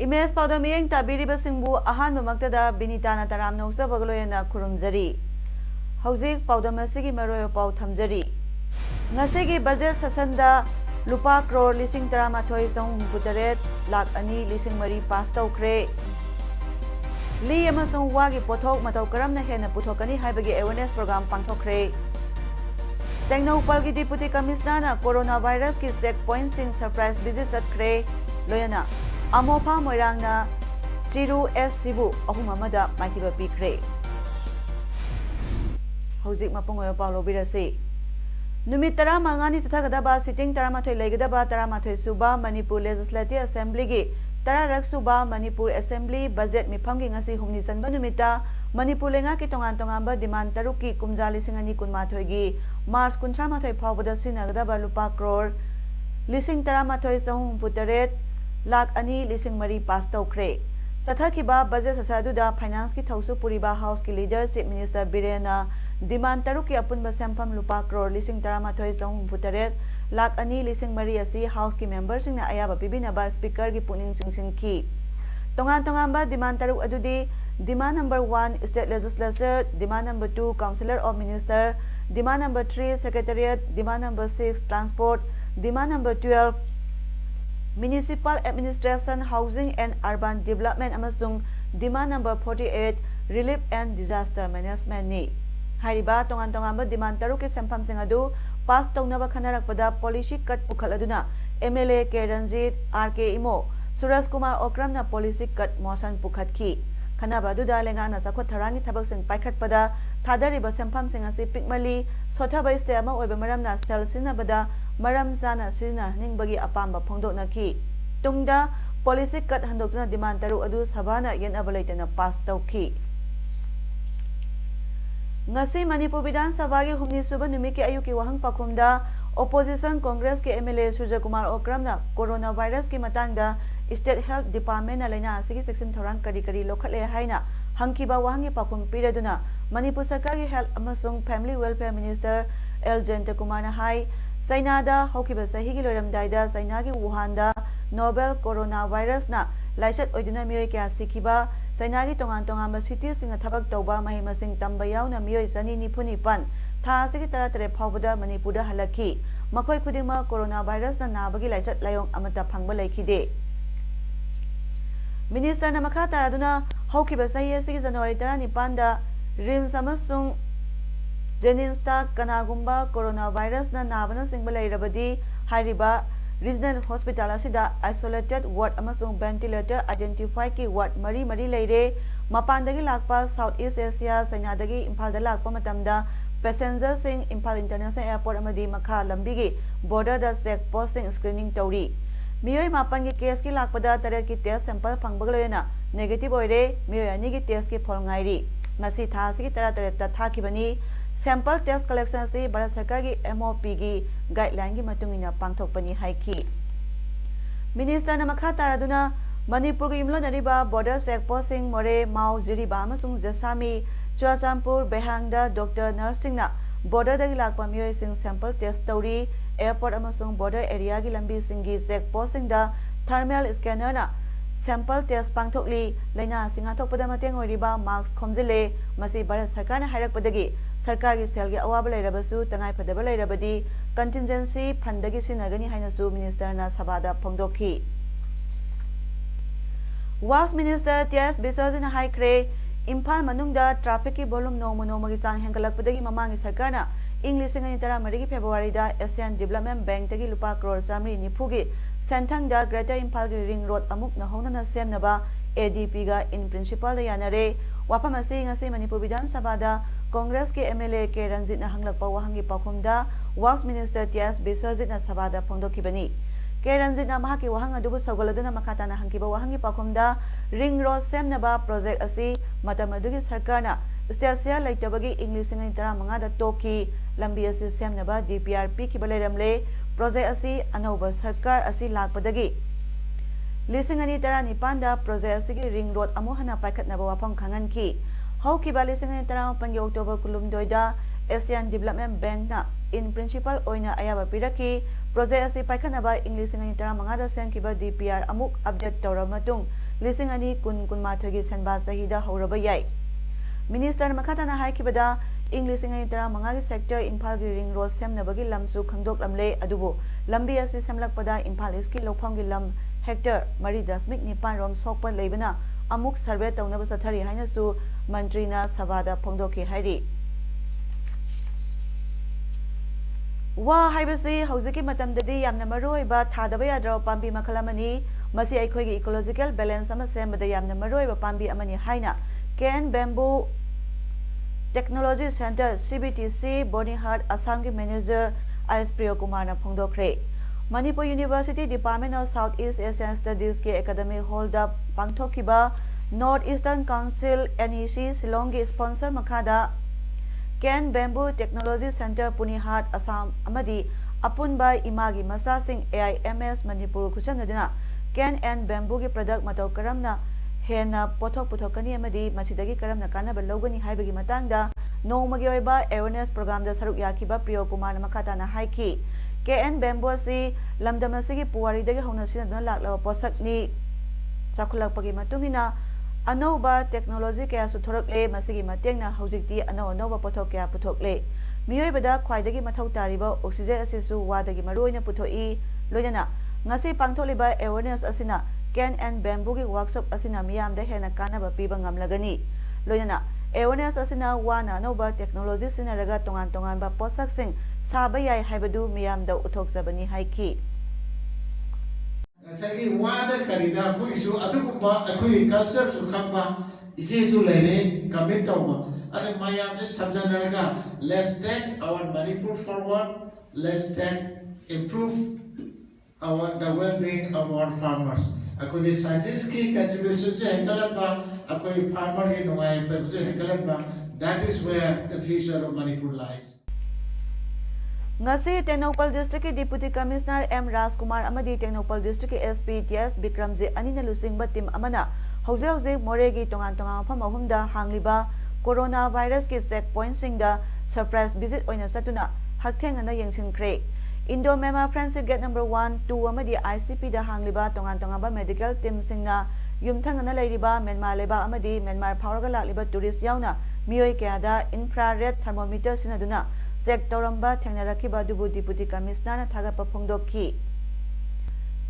Imes Paodam yang tabiri basingbu ahan mamaktada Binita na taram na usa bagloya na kurumjari. Hauzik Paodam asigi maroyo pau thamjari. Ngasigi budget sasanda lupa crore lising taramathoi song putaret lakh ani lising mari pass tawkre. Li amasong wagi pothok mataw karam na hena puthokani haibagi awareness program pangthokre. Tengnaupalgi Deputy Commissioner na coronavirus ki checkpoint sing surprise visit satkre loyana. Amopa moirang na Chiru S. Sibu ahum amada maitiba pikre. Hauzik mapungoyo Paulo Birasi. Numit tara mangani sathagada sitting taramathoi legadaba taramathoi suba Manipur Legislative Assembly gi tararak suba Manipur Assembly budget miphamgi ngasi humni sanba numita Manipur lenga ki tongan demand taruki kumjali singani kunmathoi gi March 13 phawbada sinagadaba lupa crore lising taramathoi sahum putaret lakh ani lising mari pass tawkre. Sathakiba budget sasaduda finance ki thausu puriba house ki leader chief minister Birena demand taruki apunba sempam lupa crore lising taramathoi sahum putaret lakh ani lising mari asi house ki members sing na ayaba pibinaba speaker ki puning singki. Tongan ba demand taruk adudi demand number 1 state legislature, demand number 2 councillor of minister, demand number 3 secretariat, demand number 6 transport, demand number 12 Municipal Administration, Housing and Urban Development amasung demand number 48 Relief and Disaster Management ni. Hariba tongan ba demand taruki sempam singadu pass tongnaba khanarakpada policy cut pukhaladuna MLA K Ranjit RK Imo Suraj Kumar Okram na policy cut motion pukhatki. Khanaba duda lenga na sakhot tharangi thabak sing paikhatpada thadariba sempam singasi pikmali sothabai ste ama oiba maram na sel sinabada maram sana sina ningbagi apamba phongdoknaki. Tungda policy cut handokna demand taru adu sabhana yenaba leitana pass tawki. Ngasi Manipur Vidhan Sabha gi humni suba numiki ayuki wahang pakhumda opposition Congress ke MLA Suraj Kumar Okram na coronavirus ki matangda State Health Department na laina asigi section thorang kari lokhale haina hangkiba wahangi pakhum piraduna Manipur Sarkar gi Health amasung Family Welfare Minister L Jayanta Kumar na hai Sainada hokiba sahi gi loramdaida Saina gi Wuhan da novel coronavirus na laisat oiduna miyoi kya sikiba Saina gi tongan ba city singa thabak tawba mahima sing tamba yauna miyoi sani nipuni pan tha asigi taratare phawbada Manipur da halaki makhoi khudima coronavirus na nabagi laisat layong amata phangba laikhide. Minister na makha taraduna hokiba sahi asigi January 19 da RIMS amasung Jennings ta kanagumba coronavirus na nabana singba lairabadi hariba regional hospital asida isolated ward amasung ventilator identify ki ward mari leire mapandagi lakpa South East Asia Sainadagi Imphal da lakpa matamda passenger sing Imphal International Airport amadi makha lambigi border da check post sing screening tawri miyoi mapan ki case ki lakpada taret ki test sample phangbagloyena negative oire miyoi ani ki test ki phol ngairi masi thasi ki taret ta thakibani sample test collection si Bharat Sarkar ki MOP ki guideline ki matungina pangthokpani haiki. Minister na makha taraduna Manipur ki imlo nariba border check post sing more Mao Jiriba amasung Jasami Churachampur Behangda Dr. Nursing na border dagi lakpa miyoi sing sample test tawri airport amasung border area ki lambi singi check post sing da thermal scanner na sample test pangthokli laina singa thokpada mateng oiriba marks khomjile masi Bharat Sarkar na hairakpadagi Sarkar gi sel gi awaba lairabasu tangai phadaba lairabadi contingency phandagi sinagani hainasu minister na sabada phongdokhi. Was Minister T.S. Biswajit haikre Imphal manungda traffic ki volume nomo gi chang hengalakpadagi mamangi Sarkar na English ngani tara marigi February da Asian Development Bank tagi lupa crore chamri nipugi senthang da Greater Imphal gi ring road amuk na hona na semnaba ADP ga in principle da yanare wapam asi ngasi Manipur Vidhan Sabha da Congress ke MLA K Ranjit na hanglakpa wahangi pakhumda Was Minister T.S. Biswajit na sabha da phongdokhibani Ke Ranjitna mahaki wahang adubu saugaladuna makatana hangkiba wahangi pakhumda ring road semnaba project asi matam adugi sarkarna Stasya laitabagi English singai tara mangada toki lambi asi semnaba DPRP ki baleramle project asi anoba sarkar asi lakpadagi Lisingani tara nipanda project asi ki ring road amuhana paikhatnaba wapam khanganki Haukiba lisingani tara pangi October kulumdoida Asian Development Bank na in principle oina ayaba piraki project asi paikhanaba English singai tara mangada senkiba DPR amuk update tawra matung lisingani kun mathogi senba sahida hauraba yai Minister Makatana Haikibada, English in Intera Mangagi sector in Palgi Ring Road Semnabagi Lamsu Kangdok Lamle Adubo, Lambia Semlakpada in Paliski Lopangi Lam Hector, Marida Smith Nipan Rom Sokpan Labana, Amuk Sarvet on Navasatari Hinasu, Mantrina Savada Pondoki Hari. Wa Hibasi, Hosiki Matam Dadi Yamnamaroi, but Tadabaya draw Pambi Makalamani, Masi Aikogi ecological balance Amasem, but the Yamnamaroi, Pambi Amani Haina. Ken Bamboo Technology Center CBTC Boni Hart Asangi Manager IS Priyokumar na Phongdokre Manipur University Department of Southeast Asian Studies ke Academic Hold up Pangthokiba Northeastern Council NEC Silongi sponsor Makada Ken Bamboo Technology Center Puni Hart Assam Amadi Apunbai Imagi Masasing AIMS Manipur Kuchamnaduna Ken and Bamboo ki product matau karamna Hena pothok puthokani amadi masidagi karamna kanaba logani haibagi matangda nongmagi oiba awareness program da saruk yakiba Priyokumar makatana haiki KN Bamboo asi lamdamasigi puwari dagi hona sinadna laklawa posakni chakhulakpagi matungina anoba technology kaya suthorokle masigi matengna hojikti anoba pothok kaya puthokle miyoibada khwaidagi mathau tariba oxygen asisu wadagi maroina puthoi loinana ngasi pangtholiba awareness asina Ken and Bamboo ki workshop asina miyam da hena kanaba piba ngamlagani loinana awareness asina wana noba technology sinaraga tongan ba posak sing saba yai haibadu miyam da uthokjabani haiki Sagi wada karida ku isu adukumba akui culture su khamba isi su leire commit tawba are mayam se samjanaraga let's take our Manipur forward let's take improve the well-being of our farmers. Akoi scientists ki contribution se hekalat ba akoi farmer ki nungai pe se hekalat ba that is where the future of Manipur lies. Ngasi Tenopal District Deputy Commissioner M Rajkumar amadi Tenopal District SP TS Bikramji anina lusingba team amana hauze moregi tongan mafam ahumda hangliba coronavirus ki checkpoint singda surprise visit oina satuna hakthengana yengsinkhre Indo Myanmar Friendship Gate number 1, 2 amadi ICP da hangliba tongan ba medical team singna yumthangana leiriba Myanmar leba amadi Myanmar phawraga lakliba tourist yauna miyoi kayada infrared thermometer sinaduna check toramba thengnarakiba dubu Deputy Commissioner na thagapa phongdokki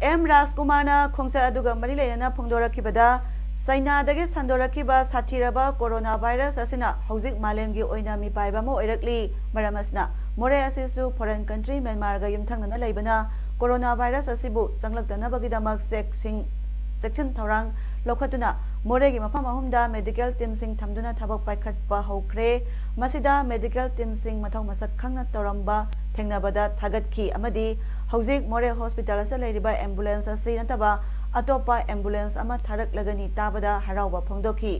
M Rajkumar na khongsa aduga mari leina phongdorakibada Saina dagi sandorakiba sathiraba coronavirus asina hauzik malemgi oina mi paiba mo oirakli maramasna more asisu foreign country Myanmar ga yumthangnana leibana coronavirus asibu sanglakdanabagidamak section thorang lokhatuna moregi mafam ahumda medical team sing thamduna thabak paikhatpa hokre masida medical team sing mathau masak khangna toramba thengnabada thagatki amadi hauzik more hospital asa leiriba ambulance asi nataba atopa ambulance ama tharak lagani tabada harauba phongdoki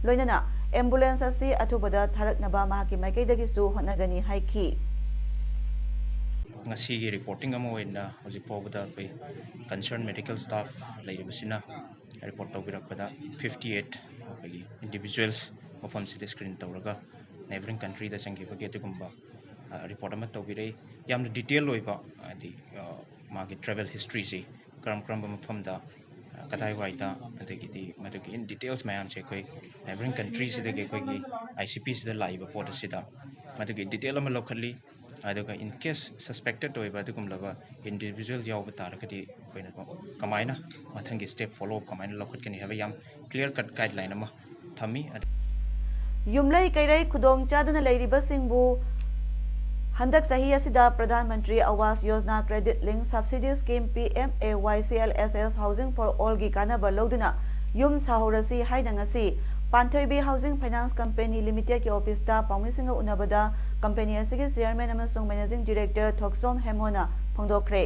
loinana ambulance asi athubada tharaknaba mahaki maikaidagi su honagani haiki ngasi gi reporting ama oina hoji pobada pe concerned medical staff lairibasina report tawbirakpada 58 gi individuals mafam sida screen tawraga neighboring country da sangiba ge tugumba report ama tawbirei yamna detail loiba adi magi travel history ji kram mafam da kadai waida adagidi madugi in details mayam che koi neighboring countries da ge koi gi ICPs da laiba pod sida madugi detail ama locally aduga in case suspected oiba adugumlaba individual yaw bataragadi koina kamaina mathangi step follow up kamaina lokhatkani haba yam clear cut guideline ama thami yumlai kairai khudong chadana leiriba singbu handak sahi asida Pradhan Mantri Awas Yojana Credit Link Subsidy Scheme PMAYCLSS Housing for All gi kanaba loduna yum sahorasi haidangasi Panthoibi Housing Finance Company Limited ki office ta pawmisinga unabada company asigi chairman amasung managing director Thoksom Hemona phongdokre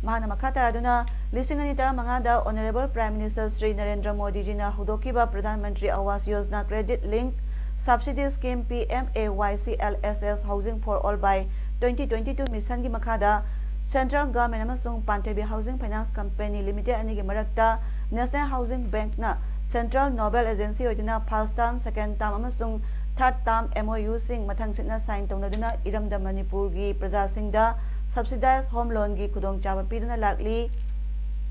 mahana makha taraduna lising ani tara mangada Honorable Prime Minister Sri Narendra Modi ji na hudokiba Pradhan Mantri Awas Yojana Credit Link Subsidy Scheme PMAYCLSS Housing for All by 2022 mission gi makhada Central Government amasung Pantebi Housing Finance Company Limited ani gi marakta National Housing Bank na Central Nobel Agency oidina first term second term amasung third term MOU sing mathang sitna sign tawna iramda Manipur gi praja singda subsidized home loan gi khudong chaba piduna lakli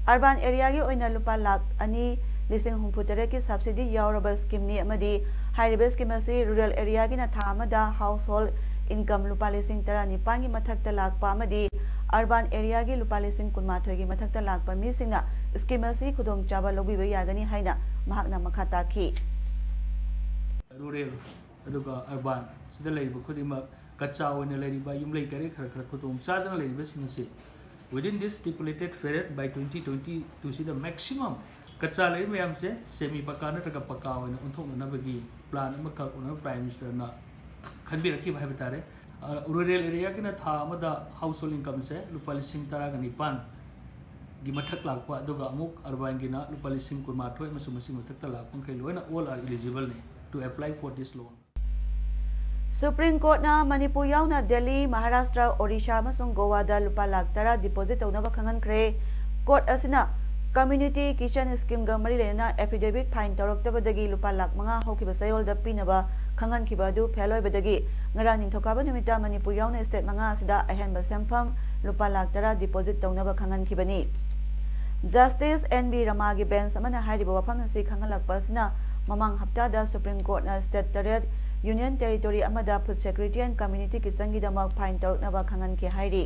urban area gi oina lupa lak ani lising humputere ki subsidy yauraba scheme ni amadi high scheme asi rural area gi na tha amada household income lupa lising tara ni pangi mathakta lakpa amadi urban area gi lupa lising kunmathoi gi mathakta lakpa mi singna scheme asi khudong chaba lobiba yagani haina mahakna makhata ki rural aduga urban sida leiba khudima kacha oina leiba yumlei kare khara khara khudong chadana leiba singsi within this stipulated period by 2022 sida maximum kacha lei mayam se semi paka na taka paka oina unthong na bagi plan amakha una prime minister na khanbi rakhi bhai batare rural area ki na tha amada household income se lupa lising tara ga nipan gi mathak lakpa aduga amuk urban gi na lupa lising kunmathoi masu masi mathak ta lakpang khai loina all are eligible ne to apply for this loan. Supreme Court na Manipur yauna Delhi, Maharashtra, Odisha amasung Goa da lupa lakh tara deposit tawnaba khangan khre. Court asina community kitchen scheme ga mari lena affidavit fine tawraktabadagi lupa lakh manga hokiba sayol da pinaba khangan khiba du pheloi badagi ngarang ningthokaba numita Manipur yauna state manga sida ahenba sempham lupa lakh tara deposit tawnaba khangan khibani. Justice NB Rama gi bench amana hairiba wafam si khangalakpa sina mamang hafta da Supreme Court na state target Union Territory amada Food Security and Community Kitchen gi damak fine tawraknaba khangan ki hairi.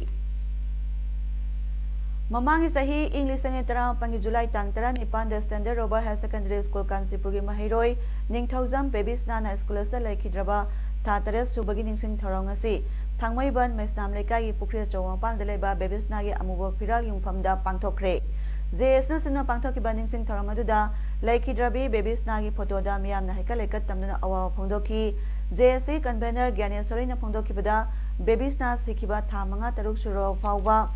Mamangi sahi English sange tara pangi July tang tara nipan da Standard Robert High Secondary School Kansipur gi mahiroi ningthauzam babies nana school sa laikhidraba tha tare subagi ningsing thorong asi thangmai ban mesnam lekai gi pukri chawang pan da leba babies na gi amubo firal yungpham da pangthokre JS na sinna pangthoki ba ningsing thorong aduda laikhidrabi babies na gi photo da miyam na heka lekat tamna awa phongdoki JSC convener Gyaneswari na phongdoki bada babies na sikhiba tha manga taruk suro fawba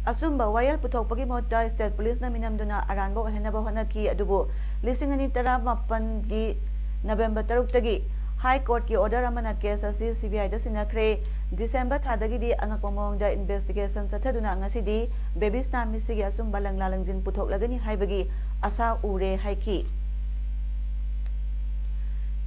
asumba wayal puthokpagi mohta state police na minamduna aranbo henaba honaki adubu lising ani tara mapan gi November 3 tagi High Court ki order amana case asi CBI da sinakre December thadagi di angakpa mawngda investigation sathaduna ngasidi babies na misigi asumba langlalangjin puthoklagani haibagi asa ure haiki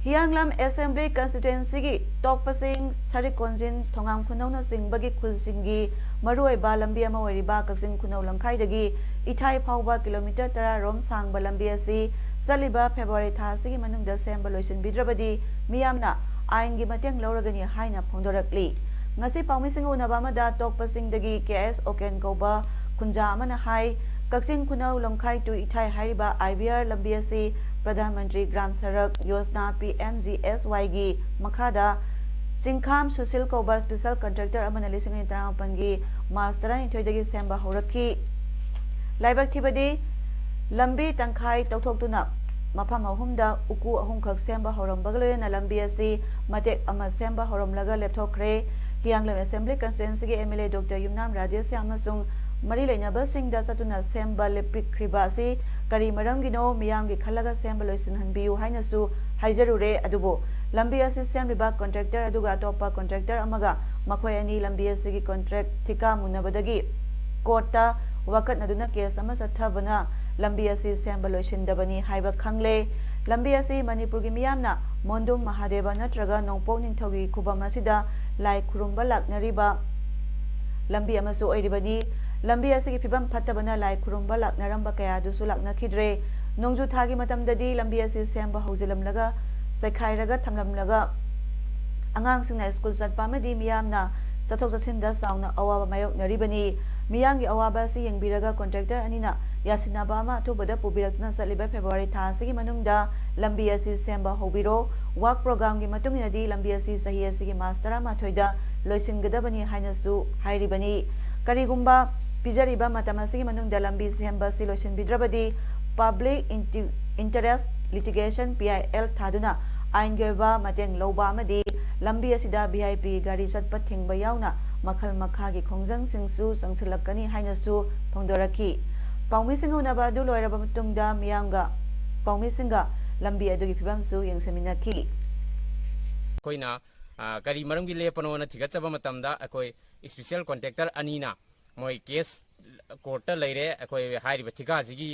Hianglam Assembly Constituency gi tokpasing Sarikonjin Thongam Khunawna singbagi khulsingi maroi ba lambi ama wariba kaksing khunaw langkai dagi ithai phawba kilometer tara rom sangba lambi asi saliba February tha sigi manungda semba loisin bidrabadi miyamna ain gi mateng loragani haina phongdorakli ngasi pawmising unaba amada tokpasing dagi KS Oken Koba khunja amana hai kaksing khunaw langkai tu ithai hariba IBR lambi asi Pradhan Mantri Gram Sarak Yojana PMGSY gi makhada Singkham Susil Koba Special Contractor amana lising ani tarapan gi March 12 dagi semba horakhi laibak thibadi lambi tangkhai tawthoktuna mafam ahumda uku ahum khak semba horambagle na lambi asi matek ama semba horamlaga lepthokre Hianglam Assembly Constituency gi MLA Dr Yumnam Rajesh amasung mari leinaba singda satuna semba lepikriba asi kari maramgino miyamgi khalaga semba loisin hanbiu hainasu haijarure adubo lambi asi semriba contractor aduga topa contractor amaga makhoi ani lambi asi gi contract thika munabadagi courta wakat naduna case ama sathabana lambi asi semba loisin dabani haiba khangle lambi asi Manipur gi miyamna Mondum Mahadeva natraga nongpok ningthogi khubam asida lai khurumba laknariba lambi amasu oiribani lambi asigi phibam phattabana lai khurumba laknaramba kaya dusu laknakhidre nongju thagi matamdadi lambi asi semba haujilamlaga sakhairaga thamlamlaga angang singna school satpa amadi miyamna chathok chachinda sauna awaba mayok naribani miyangi awaba asi yengbiraga contractor anina yasinaba ama thubada pubirakna saliba February tha asigi manungda lambi asi semba hobiro work program gi matunginadi lambi asi sahi asigi master ma thoida loisingadabani hainasu hairibani karigumba pijariba matamasi manungda lambi semba si loisin bidrabadi public interest litigation PIL thaduna ꯑꯥꯏꯟꯒꯤ ꯑꯣꯏꯕ ꯃꯇꯦꯡ ꯂꯧꯕ ꯑꯃꯗꯤ ꯂꯝꯕꯤ ꯑꯁꯤꯗ VIP ꯒꯥꯔꯤ ꯆꯠꯄ ꯊꯤꯡꯕ ꯌꯥꯎꯅ ꯃꯈꯜ ꯃꯈꯥꯒꯤ ꯈꯣꯡꯖꯪꯁꯤꯡꯁꯨ ꯆꯪꯁꯤꯜꯂꯛꯀꯅꯤ ꯍꯥꯏꯅꯁꯨ ꯐꯣꯡꯗꯣꯔꯛꯈꯤ ꯄꯥꯎꯃꯤꯁꯤꯡ ꯎꯅꯕ ꯑꯗꯨ ꯂꯣꯏꯔꯕ ꯃꯇꯨꯡꯗ ꯃꯤꯌꯥꯝꯒ ꯄꯥꯎꯃꯤꯁꯤꯡꯒ ꯂꯝꯕꯤ ꯑꯗꯨꯒꯤ ꯐꯤꯕꯝꯁꯨ ꯌꯦꯡꯁꯤꯟꯃꯤꯟꯅꯈꯤ ꯑꯩꯈꯣꯏꯅ ꯀꯔꯤ ꯃꯔꯝꯒꯤ ꯂꯦꯞꯄꯅꯣꯅ ꯊꯤꯒꯠꯆꯕ ꯃꯇꯝꯗ ꯑꯩꯈꯣꯏ ꯁ꯭ꯄꯦꯁꯤꯌꯦꯜ ꯀꯣꯟꯇ꯭ꯔꯦꯛꯇꯔ ꯑꯅꯤꯅ ꯃꯣꯏ ꯀꯦꯁ ꯀꯣꯔꯠꯇ ꯂꯩꯔꯦ ꯑꯩꯈꯣꯏ ꯍꯥꯏꯔꯤꯕ ꯊꯤꯀꯥꯁꯤꯒꯤ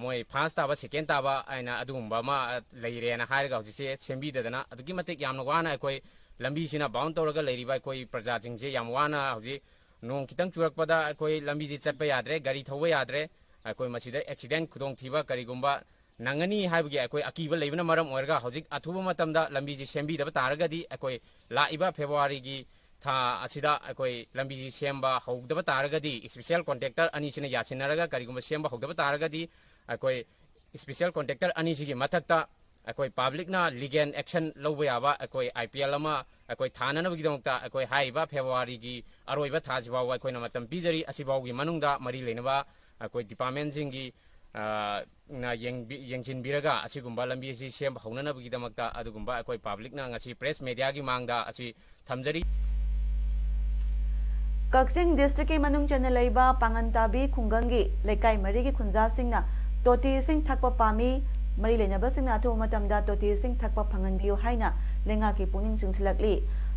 ꯃꯣꯏ ꯐꯥꯔꯁ ꯇꯥꯕ ꯁꯦꯀꯦꯟ ꯇꯥꯕ ꯍꯥꯏꯅ ꯑꯗꯨꯒꯨꯝꯕ ꯑꯃ ꯂꯩꯔꯦꯅ ꯍꯥꯏꯔꯒ ꯍꯧꯖꯤꯛꯁꯦ ꯁꯦꯝꯕꯤꯗꯗꯅ ꯑꯗꯨꯛꯀꯤ ꯃꯇꯤꯛ ꯌꯥꯝꯅ ꯋꯥꯅ ꯑꯩꯈꯣꯏ ꯂꯝꯕꯤꯁꯤꯅ ꯕꯥꯎꯟ ꯇꯧꯔꯒ ꯂꯩꯔꯤꯕ ꯑꯩꯈꯣꯏ ꯄ꯭ꯔꯖꯥꯁꯤꯡꯁꯦ ꯌꯥꯝ ꯋꯥꯅ ꯍꯧꯖꯤꯛ ꯅꯣꯡ ꯈꯤꯇꯪ ꯆꯨꯔꯛꯄꯗ ꯑꯩꯈꯣꯏ ꯂꯝꯕꯤꯁꯤ ꯆꯠꯄ ꯌꯥꯗ꯭ꯔꯦ ꯒꯥꯔꯤ ꯊꯧꯕ ꯌꯥꯗ꯭ꯔꯦ ꯑꯩꯈꯣꯏ ꯃꯁꯤꯗ ꯑꯦꯛꯁꯤꯗꯦꯟ ꯈꯨꯗꯣꯡꯊꯤꯕ ꯀꯔꯤꯒꯨꯝꯕ ꯅꯪꯒꯅꯤ ꯍꯥꯏꯕꯒꯤ ꯑꯩꯈꯣꯏ ꯑꯀꯤꯕ ꯂꯩꯕꯅ ꯃꯔꯝ ꯑꯣꯏꯔꯒ ꯍꯧꯖꯤꯛ ꯑꯊꯨꯕ ꯃꯇꯝꯗ ꯂꯝꯕꯤꯁꯤ ꯁꯦꯝꯕꯤꯗꯕ ꯇꯥꯔꯒꯗꯤ ꯑꯩꯈꯣꯏ ꯂꯥꯛꯏꯕ ꯐꯦꯕ꯭ꯔꯨꯋꯥꯔꯤꯒꯤ ꯊꯥ ꯑꯁꯤꯗ ꯑꯩꯈꯣꯏ ꯂꯝꯕꯤꯁꯤ ꯁꯦꯝꯕ ꯍꯧꯗꯕ ꯇꯥꯔꯒꯗꯤ ꯁ꯭ꯄꯦꯁꯤꯌꯦꯜ ꯀꯣꯟꯇ꯭ꯔꯦꯛꯇꯔ ꯑꯅꯤꯁꯤꯅ ꯌꯥꯁꯤꯟꯅꯔꯒ ꯀꯔꯤꯒꯨꯝꯕ ꯁꯦꯝꯕ ꯍꯧꯗꯕ ꯇꯥꯔꯒꯗꯤ ꯑꯩꯈꯣꯏ ꯁ꯭ꯄꯦꯁꯤꯌꯦꯜ ꯀꯣꯟꯇ꯭ꯔꯦꯛꯇꯔ ꯑꯅꯤꯁꯤꯒꯤ ꯃꯊꯛꯇ ꯑꯩꯈꯣꯏ ꯄꯥꯕ꯭ꯂꯤꯛꯅ ꯂꯤꯒꯦꯜ ꯑꯦꯛꯁꯟ ꯂꯧꯕ ꯌꯥꯕ ꯑꯩꯈꯣꯏ IPL ꯑꯃ ꯑꯩꯈꯣꯏ ꯊꯥꯅꯅꯕꯒꯤꯗꯃꯛꯇ ꯑꯩꯈꯣꯏ ꯍꯥꯏꯔꯤꯕ ꯐꯦꯕ꯭ꯔꯨꯋꯥꯔꯤꯒꯤ ꯑꯔꯣꯏꯕ ꯊꯥꯁꯤ ꯐꯥꯎꯕ ꯑꯩꯈꯣꯏꯅ ꯃꯇꯝ ꯄꯤꯖꯔꯤ ꯑꯁꯤꯐꯥꯎꯒꯤ ꯃꯅꯨꯡꯗ ꯃꯔꯤ ꯂꯩꯅꯕ ꯑꯩꯈꯣꯏ ꯗꯤꯄꯥꯔꯠꯃꯦꯟꯁꯤꯡꯒꯤ ꯌꯦꯡꯁꯤꯟꯕꯤꯔꯒ ꯑꯁꯤꯒꯨꯝꯕ ꯂꯝꯕꯤ ꯑꯁꯤ ꯁꯦꯝꯕ ꯍꯧꯅꯅꯕꯒꯤꯗꯃꯛꯇ ꯑꯗꯨꯒꯨꯝꯕ ꯑꯩꯈꯣꯏ ꯄꯥꯕ꯭ꯂꯤꯛꯅ ꯉꯁꯤ ꯄ꯭ꯔꯦꯁ ꯃꯦꯗꯤꯌꯥꯒꯤ ꯃꯥꯡꯗ ꯑꯁꯤ ꯊꯝꯖꯔꯤ ꯀꯛꯆꯤꯡ ꯗꯤꯁꯇ꯭ꯔꯤꯛꯀꯤ ꯃꯅꯨꯡ ꯆꯟꯅ ꯂꯩꯕ ꯄꯥꯡꯒꯟꯇꯥꯕꯤ ꯈꯨꯡꯒꯪꯒꯤ ꯂꯩꯀꯥꯏ ꯃꯔꯤꯒꯤ ꯈꯨꯟꯖꯥꯁꯤꯡꯅ ꯇꯣꯇꯤ ꯏꯁꯤꯡ ꯊꯛꯄ ꯄꯥꯝꯃꯤ ꯃꯔꯤ ꯂꯩꯅꯕꯁꯤꯡꯅ ꯑꯊꯨꯕ ꯃꯇꯝꯗ ꯇꯣꯇꯤ ꯏꯁꯤꯡ ꯊꯛꯄ ꯐꯪꯍꯟꯕꯤꯌꯨ ꯍꯥꯏꯅ ꯂꯩꯉꯥꯛꯀꯤ ꯄꯨꯛꯅꯤꯡ ꯆꯤꯡꯁꯤꯜꯂꯛꯂꯤ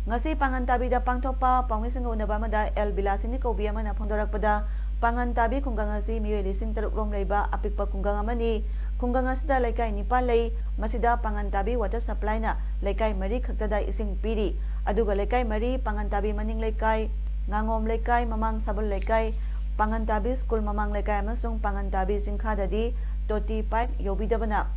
ꯉꯁꯤ ꯄꯥꯡꯒꯟꯇꯥꯕꯤꯗ ꯄꯥꯡꯊꯣꯛꯄ ꯄꯥꯎꯃꯤꯁꯤꯡꯒ ꯎꯅꯕ ꯑꯃꯗ ꯕꯤꯂꯥꯁꯤꯅꯤ ꯀꯧꯕꯤ ꯑꯃꯅ ꯐꯣꯡꯗꯣꯔꯛꯄꯗ ꯄꯥꯡꯒꯟꯇꯥꯕꯤ ꯈꯨꯡꯒꯪ ꯑꯁꯤ ꯃꯤꯑꯣꯏ 3,000 ꯔꯣꯝ ꯂꯩꯕ ꯑꯄꯤꯛꯄ ꯈꯨꯡꯒꯪ ꯑꯃꯅꯤ ꯈꯨꯡꯒꯪ ꯑꯁꯤꯗ ꯂꯩꯀꯥꯏ 9 ꯂꯩ ꯃꯁꯤꯗ ꯄꯥꯡꯒꯟꯇꯥꯕꯤ ꯋꯥꯇꯔ ꯁꯄ꯭ꯂꯥꯏꯅ ꯂꯩꯀꯥꯏ 4 ꯈꯛꯇꯗ ꯏꯁꯤꯡ ꯄꯤꯔꯤ ꯑꯗꯨꯒ ꯂꯩꯀꯥꯏ 4 ꯄꯥꯡꯒꯟꯇꯥꯕꯤ ꯃꯅꯤꯡ ꯂꯩꯀꯥꯏ ꯉꯥꯉꯣꯝ ꯂꯩꯀꯥꯏ ꯃꯃꯥꯡ ꯁꯥꯕꯜ ꯂꯩꯀꯥꯏ ꯄꯥꯡꯒꯟꯇꯥꯕꯤ ꯁ꯭ꯀꯨꯜ ꯃꯃꯥꯡ ꯂꯩꯀꯥꯏ ꯑꯃꯁꯨꯡ ꯄꯥꯡꯒꯟꯇꯥꯕꯤ ꯆꯤꯡꯈꯥꯗꯗꯤ ꯇꯣꯇꯤ ꯄꯥꯏꯞ ꯌꯧꯕꯤꯗꯕꯅ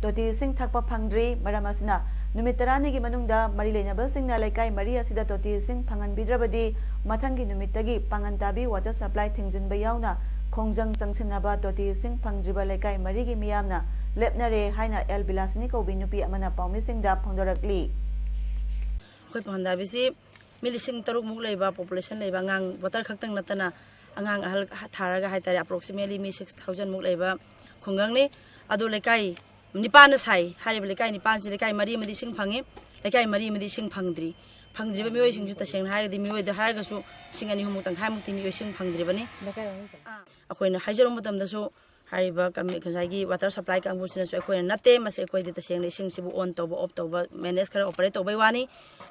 ꯇꯣꯇꯤ ꯏꯁꯤꯡ ꯊꯛꯄ ꯐꯪꯗ꯭ꯔꯤ ꯃꯔꯝ ꯑꯁꯤꯅ ꯅꯨꯃꯤꯠ 10ꯅꯤꯒꯤ ꯃꯅꯨꯡꯗ ꯃꯔꯤ ꯂꯩꯅꯕꯁꯤꯡꯅ ꯂꯩꯀꯥꯏ 4 ꯑꯁꯤꯗ ꯇꯣꯇꯤ ꯏꯁꯤꯡ ꯐꯪꯍꯟꯕꯤꯗ꯭ꯔꯕꯗꯤ ꯃꯊꯪꯒꯤ ꯅꯨꯃꯤꯠꯇꯒꯤ ꯄꯥꯡꯒꯟꯇꯥꯕꯤ ꯋꯥꯇꯔ ꯁꯄ꯭ꯂꯥꯏ ꯊꯤꯡꯖꯤꯟꯕ ꯌꯥꯎꯅ ꯈꯣꯡꯖꯪ ꯆꯪꯁꯤꯟꯅꯕ ꯇꯣꯇꯤ ꯏꯁꯤꯡ ꯐꯪꯗ꯭ꯔꯤꯕ ꯂꯩꯀꯥꯏ 4ꯒꯤ ꯃꯤꯌꯥꯝꯅ ꯂꯦꯞꯅꯔꯦ ꯍꯥꯏꯅ ꯕꯤꯂꯥꯁꯤꯅꯤ ꯀꯧꯕꯤ ꯅꯨꯄꯤ ꯑꯃꯅ ꯄꯥꯎꯃꯤꯁꯤꯡꯗ ꯐꯣꯡꯗꯣꯔꯛꯂꯤ ꯑꯩꯈꯣꯏ ꯄꯥꯡꯒꯟꯇꯥꯕꯤꯁꯤ ꯃꯤ 3,000 ꯂꯩꯕ ꯄꯣꯄꯨꯂꯦꯁꯟ ꯂꯩꯕ ꯑꯉꯥꯡ ꯋꯥꯇꯔ ꯈꯛꯇꯪ ꯅꯠꯇꯅ ꯑꯉꯥꯡ ꯑꯍꯜ ꯊꯥꯔꯒ ꯍꯥꯏꯇꯥꯔꯦ ꯑꯦꯄ꯭ꯔꯣꯛꯁꯤꯃꯦꯠꯂꯤ ꯃꯤ 6,000 ꯂꯩꯕ ꯈꯨꯡꯒꯪꯅꯤ ꯑꯗꯨ ꯂꯩꯀꯥꯏ 9 ꯁꯥꯏ ꯍꯥꯏꯔꯤꯕ ꯂꯩꯀꯥꯏ 9ꯁꯤ ꯂꯩꯀꯥꯏ 4 ꯑꯃꯗꯤ ꯏꯁꯤꯡ ꯐꯪꯉꯤ ꯂꯩꯀꯥꯏ 4 ꯑꯃꯗꯤ ꯏꯁꯤꯡ ꯐꯪꯗ꯭ꯔꯤꯕ ꯃꯤꯑꯣꯏꯁꯤꯡꯁꯨ ꯇꯁꯦꯡꯅ ꯍꯥꯏꯔꯒꯗꯤ ꯃꯤꯑꯣꯏꯗ ꯍꯥꯏꯔꯒꯁꯨ 2,300 ꯇꯪꯈꯥꯏꯃꯨꯛꯇꯤ ꯃꯤꯑꯣꯏ ꯏꯁꯤꯡ ꯐꯪꯗ꯭ꯔꯤꯕꯅꯤ ꯑꯩꯈꯣꯏꯅ ꯍꯥꯏꯖꯔꯨꯕ ꯃꯇꯝꯗꯁꯨ ꯍꯥꯏꯔꯤꯕ ꯉꯁꯥꯏꯒꯤ ꯋꯥꯇꯔ ꯁꯄ꯭ꯂꯥꯏ ꯀꯥꯡꯕꯨꯁꯤꯅꯁꯨ ꯑꯩꯈꯣꯏꯅ ꯅꯠꯇꯦ ꯃꯁꯤ ꯑꯩꯈꯣꯏꯗꯤ ꯇꯁꯦꯡꯅ ꯏꯁꯤꯡꯁꯤꯕꯨ ꯑꯣꯟ ꯇꯧꯕ ꯑꯣꯐ ꯇꯧꯕ ꯃꯦꯅꯦꯖ ꯈꯔ ꯑꯣꯄꯔꯦꯠ ꯇꯧꯕꯩ ꯋꯥꯅꯤ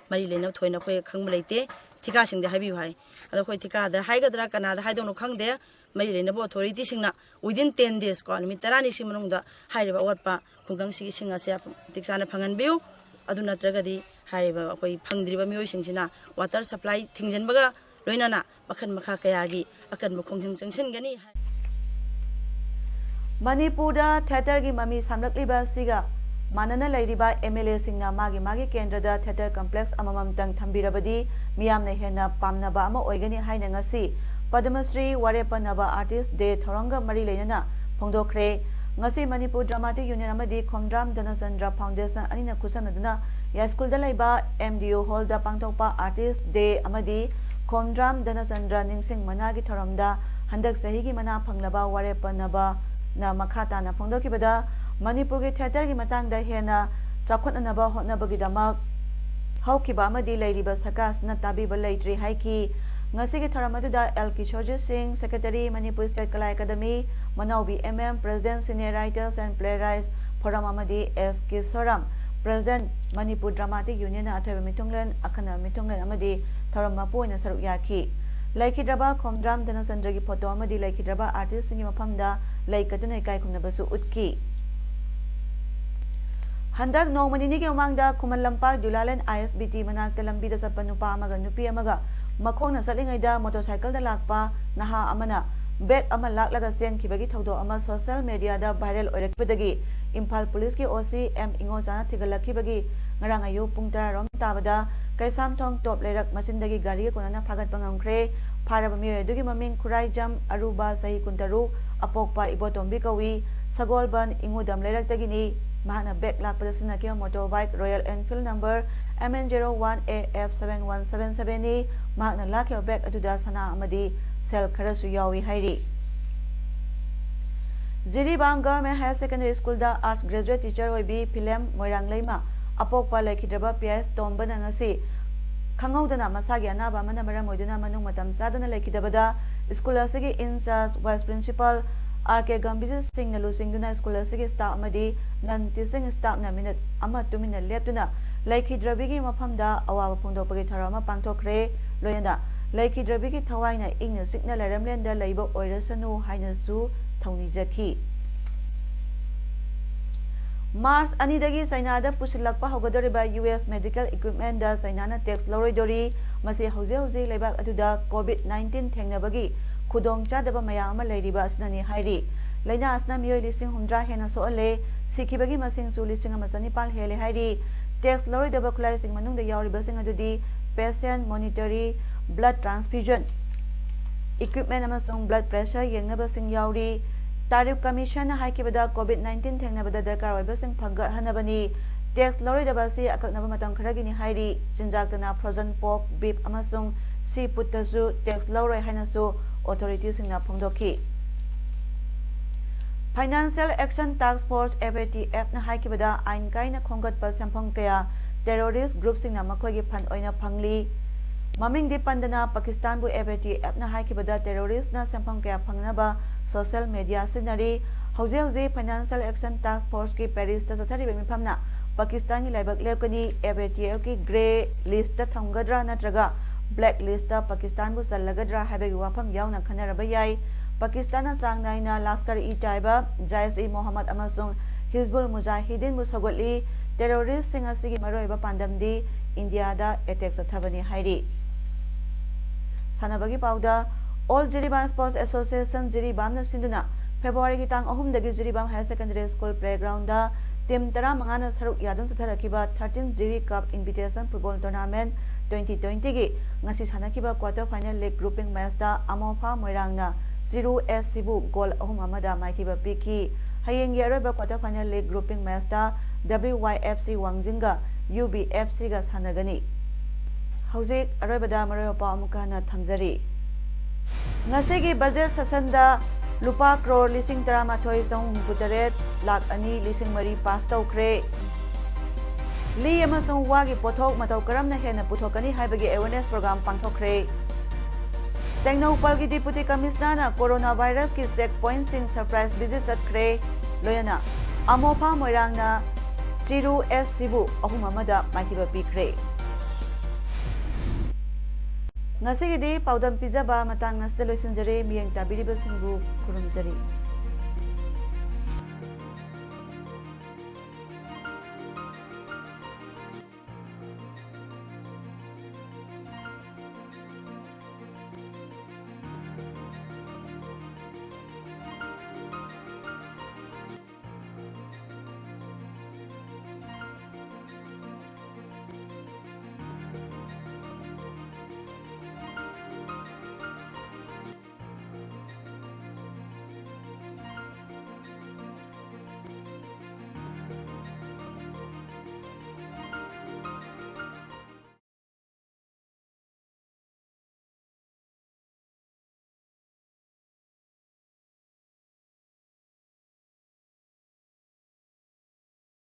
ꯃꯔꯤ ꯂꯩꯅꯕ ꯊꯣꯏꯅ ꯑꯩꯈꯣꯏ ꯈꯪꯕ ꯂꯩꯇꯦ ꯊꯤꯀꯥꯁꯤꯡꯗ ꯍꯥꯏꯕꯤꯌꯨ ꯍꯥꯏ ꯑꯗꯣ ꯑꯩꯈꯣꯏ ꯊꯤꯀꯥꯗ ꯍꯥꯏꯒꯗ꯭ꯔꯥ ꯀꯅꯥꯗ ꯍꯥꯏꯗꯧꯅꯣ ꯈꯪꯗꯦ ꯃꯔꯤ ꯂꯩꯅꯕ ꯑꯣꯊꯣꯔꯤꯇꯤꯁꯤꯡꯅ ꯋꯤꯗꯤꯟ 10 days ꯅꯨꯃꯤꯠ 10ꯅꯤꯁꯤ ꯃꯅꯨꯡꯗ ꯍꯥꯏꯔꯤꯕ ꯑꯋꯥꯠꯄ ꯈꯨꯡꯒꯪꯁꯤꯒꯤ ꯏꯁꯤꯡ ꯑꯁꯦ ꯃꯇꯤꯛ ꯆꯥꯅ ꯐꯪꯍꯟꯕꯤꯌꯨ ꯑꯗꯨ ꯅꯠꯇ꯭ꯔꯒꯗꯤ ꯍꯥꯏꯔꯤꯕ ꯑꯩꯈꯣꯏ ꯐꯪꯗ꯭ꯔꯤꯕ ꯃꯤꯑꯣꯏꯁꯤꯡꯁꯤꯅ ꯋꯥꯇꯔ ꯁꯄ꯭ꯂꯥꯏ ꯊꯤꯡꯖꯤꯟꯕꯒ ꯂꯣꯏꯅꯅ ꯃꯈꯜ ꯃꯈꯥ ꯀꯌꯥꯒꯤ ꯑꯀꯟꯕ ꯈꯣꯡꯖꯪ ꯆꯪꯁꯤꯟꯒꯅꯤ ꯃꯅꯤꯄꯨꯔꯗ ꯊꯤꯌꯦꯇꯔꯒꯤ ꯃꯃꯤ ꯁꯥꯝꯂꯛꯂꯤꯕ ꯑꯁꯤꯒ ꯃꯥꯟꯅꯅ ꯂꯩꯔꯤꯕ MLAꯁꯤꯡꯅ ꯃꯥꯒꯤ ꯀꯦꯟꯗ꯭ꯔꯗ ꯊꯤꯌꯦꯇꯔ ꯀꯝꯄ꯭ꯂꯦꯛꯁ ꯑꯃꯃꯝꯇꯪ ꯊꯝꯕꯤꯔꯕꯗꯤ ꯃꯤꯌꯥꯝꯅ ꯍꯦꯟꯅ ꯄꯥꯝꯅꯕ ꯑꯃ ꯑꯣꯏꯒꯅꯤ ꯍꯥꯏꯅ ꯉꯁꯤ ꯄꯗꯃꯁ꯭ꯔꯤ ꯋꯥꯔꯦꯞꯄ ꯅꯕ ꯑꯥꯔꯇꯤꯁꯠ ꯗꯦ ꯊꯧꯔꯝꯒ ꯃꯔꯤ ꯂꯩꯅꯅ ꯐꯣꯡꯗꯣꯛꯈ꯭ꯔꯦ ꯉꯁꯤ ꯃꯅꯤꯄꯨꯔ ꯗ꯭ꯔꯃꯥꯇꯤꯛ ꯌꯨꯅꯤꯌꯟ ꯑꯃꯗꯤ ꯈꯣꯝꯗ꯭ꯔꯥꯝ ꯙꯅꯆꯟꯗ꯭ꯔ ꯐꯥꯎꯟꯗꯦꯁꯟ ꯑꯅꯤꯅ ꯈꯨꯠꯁꯝꯅꯗꯨꯅ ꯌꯥꯏꯁ꯭ꯀꯨꯜꯗ ꯂꯩꯕ MDO ꯍꯣꯜꯗ ꯄꯥꯡꯊꯣꯛꯄ ꯑꯥꯔꯇꯤꯁꯠ ꯗꯦ ꯑꯃꯗꯤ ꯈꯣꯝꯗ꯭ꯔꯥꯝ ꯙꯅꯆꯟꯗ꯭ꯔ ꯅꯤꯡꯁꯤꯡ ꯃꯅꯥꯒꯤ ꯊꯧꯔꯝꯗ ꯍꯟꯗꯛ ꯆꯍꯤꯒꯤ ꯃꯅꯥ ꯐꯪꯂꯕ ꯋꯥꯔꯦꯞꯄ ꯅꯕꯅ ꯃꯈꯥ ꯇꯥꯅ ꯐꯣꯡꯗꯣꯛꯈꯤꯕꯗ ꯃꯅꯤꯄꯨꯔꯒꯤ ꯊꯤꯌꯦꯇꯔꯒꯤ ꯃꯇꯥꯡꯗ ꯍꯦꯟꯅ ꯆꯥꯎꯈꯠꯅꯅꯕ ꯍꯣꯠꯅꯕꯒꯤꯗꯃꯛ ꯍꯧꯈꯤꯕ ꯑꯃꯗꯤ ꯂꯩꯔꯤꯕ ꯁꯔꯀꯥꯔꯁꯤꯅ ꯇꯥꯕꯤꯕ ꯂꯩꯇ꯭ꯔꯤ ꯍꯥꯏꯈꯤ ꯉꯁꯤꯒꯤ ꯊꯧꯔꯝ ꯑꯗꯨꯗ Kishorjit Singh secretary Manipur state Kala academy Manaobi MM president senior writers and playwrights forum ꯑꯃꯗꯤ ꯀꯤꯁꯣꯔꯥꯝ ꯄ꯭ꯔꯦꯁꯤꯗꯦꯟꯠ ꯃꯅꯤꯄꯨꯔ ꯗ꯭ꯔꯃꯥꯇꯤꯛ ꯌꯨꯅꯤꯌꯟꯅ ꯑꯊꯣꯏꯕ ꯃꯤꯊꯨꯡꯂꯦꯟ ꯑꯈꯟꯅꯕ ꯃꯤꯊꯨꯡꯂꯦꯟ ꯑꯃꯗꯤ ꯊꯧꯔꯝ ꯃꯄꯨ ꯑꯣꯏꯅ ꯁꯔꯨꯛ ꯌꯥꯈꯤ ꯂꯩꯈꯤꯗ꯭ꯔꯕ ꯈꯣꯝꯗ꯭ꯔꯥꯝ ꯙꯅꯆꯟꯗ꯭ꯔꯒꯤ ꯐꯣꯇꯣ ꯑꯃꯗꯤ ꯂꯩꯈꯤꯗ꯭ꯔꯕ ꯑꯥꯔꯇꯤꯁꯠꯁꯤꯡꯒꯤ ꯃꯐꯝꯗ ꯂꯩ ꯀꯠꯇꯨꯅ ꯏꯀꯥꯏ ꯈꯨꯝꯅꯕꯁꯨ ꯎꯠꯈꯤ ꯍꯟꯗꯛ ꯅꯣꯡꯃ ꯅꯤꯅꯤꯒꯤ ꯃꯃꯥꯡꯗ ꯈꯨꯃꯟ ꯂꯝꯄꯥꯛ ꯗꯨꯂꯥꯂꯦꯟ ISBT ꯃꯅꯥꯛꯇ ꯂꯝꯕꯤꯗ ꯆꯠꯄ ꯅꯨꯄꯥ ꯑꯃꯒ ꯅꯨꯄꯤ ꯑꯃꯒ ꯃꯈꯣꯡꯅ ꯆꯠꯂꯤꯉꯩꯗ ꯃꯣꯇꯣꯔꯁꯥꯏꯀꯜꯗ ꯂꯥꯛꯄ ꯅꯍꯥ ꯑꯃꯅ ꯕꯦꯛ ꯑꯃ ꯂꯥꯛꯂꯒ ꯆꯦꯟꯈꯤꯕꯒꯤ ꯊꯧꯗꯣꯛ ꯑꯃ ꯁꯣꯁꯤꯌꯦꯜ ꯃꯤꯗꯤꯌꯥꯗ ꯚꯥꯏꯔꯦꯜ ꯑꯣꯏꯔꯛꯄꯗꯒꯤ ꯏꯝꯐꯥꯜ ꯄꯨꯂꯤꯁꯀꯤ OC M ꯏꯉꯣꯆꯥꯅ ꯊꯤꯒꯠꯂꯛꯈꯤꯕꯒꯤ ꯉꯔꯥꯡ ꯑꯌꯨꯛ ꯄꯨꯡ 10 ꯔꯣꯝ ꯇꯥꯕꯗ ꯀꯩꯁꯥꯝꯊꯣꯡ ꯇꯣꯞ ꯂꯩꯔꯛ ꯃꯆꯤꯟꯗꯒꯤ ꯒꯥꯔꯤꯒ ꯀꯣꯟꯅꯅ ꯐꯥꯒꯠꯄ ꯉꯝꯈ꯭ꯔꯦ ꯐꯥꯔꯕ ꯃꯤꯑꯣꯏ ꯑꯗꯨꯒꯤ ꯃꯃꯤꯡ ꯈꯨꯔꯥꯏꯖꯝ ꯑꯔꯨꯕ ꯆꯍꯤ 63 ꯑꯄꯣꯛꯄ ꯏꯕꯣꯇꯣꯝꯕꯤ ꯀꯧꯏ ꯁꯒꯣꯜꯕꯟ ꯏꯉꯨꯗꯝ ꯂꯩꯔꯛꯇꯒꯤꯅꯤ ꯃꯍꯥꯛꯅ ꯕꯦꯛ ꯂꯥꯛꯄꯗ ꯁꯤꯖꯤꯟꯅꯈꯤꯕ motor bike Royal Enfield number MN01AF7177 ꯅꯤ ꯃꯍꯥꯛꯅ ꯂꯥꯛꯈꯤꯕ ꯕꯦꯛ ꯑꯗꯨꯗ ꯁꯅꯥ ꯑꯃꯗꯤ ꯁꯦꯜ ꯈꯔꯁꯨ ꯌꯥꯎꯏ ꯍꯥꯏꯔꯤ Jiribam Government Higher Secondary School da Arts Graduate Teacher oibi Philem Moirang Leima apokpa laikhidraba PS Tombana ngasi khanghaudana masagi anaba mana maram oiduna manung matam sadana laikhidabada school asigi in charge vice principal RK Gambir Singh na lusingduna school asigi staff amadi non teaching staff na minute ama tumina leptuna laikhidrabigi mafamda awawa phongdopagi tharama pangthokre loyana laikhidrabigi thawaina ingna signal aramlenda laiba oirasanu hainasu thongni jakhi Mars anidagi Sainada pusilakpa hogadoriba US medical equipment da Sainana tax loroidori masi hauze lebak aduda COVID-19 thengnabagi khudong chadaba mayam ama leiriba asnani hairi laina asna miyoi lising humdra hena soale sikhibagi masing su lising amasani pal hele hairi tax loroidaba khulai sing manung da yauriba sing adudi patient monitoring blood transfusion equipment amasung blood pressure yengnaba sing yauri Tarif Commission haikibada COVID-19 thengnabada darkar oiba sing phangga hanabani tax loridaba si akaknaba matang kharagini hairi jinjaktana frozen pork beef amasung seafood tasu tax loroi hainasu authorities singna phongdokhi Financial Action Task Force FATF na haikibada ain kaina khongatpa samphang kaya terrorist group singna makhoigi phan oina phangli Maming di pandana Pakistan bu FATF na haikibada terrorist na samphang kaya phangnaba social media sinari hauze Financial Action Task Force ki Paris ta sathari be mifamna Pakistan ki laibak lepkani FATF ki grey list ta thamgadra natraga black list ta Pakistan bu sallagadra habegi wafam yauna khanaraba yai Pakistan na sangnaina Lashkar-e-Taiba Jaish-e-Mohammed amasung Hizbul Mujahideen bu sagotli terrorist singa sigi maroiba pandamdi India da attack sathabani hairi Sanabagi Pauda All Jiribam Sports Association Jiribam na sinduna February ki tang 3 dagi Jiribam Higher Secondary School playground da team 15 na saruk yadun satharakiba 13 Jiri Cup Invitation Football Tournament 2020 gi ngasi sanakiba quarter final league grouping match da Amofa Moirang na 0S Sibu goal ahum amada maithiba piki hayeng yaroba quarter final league grouping match da WYFC Wangjinga UBFC ga sanagani Hauzik aroibada maroyopa amukana thamjari Ngasigi budget sesanda lupa crore lising taramathoi zong hungputaret lakh ani lising mari pass tawkre li amasung wagi pothok matau karamna hena puthokani haibagi awareness program pangthokre Tengnopal ki deputy commissioner na coronavirus ki checkpoint sing surprise visit satkre loyana Amofa Moirang na 0S Sibu ahum amada maithiba pikre Ngasigi di Paodam pizza ba matang nasda loisinjare miyang tabiriba singbu kurumjari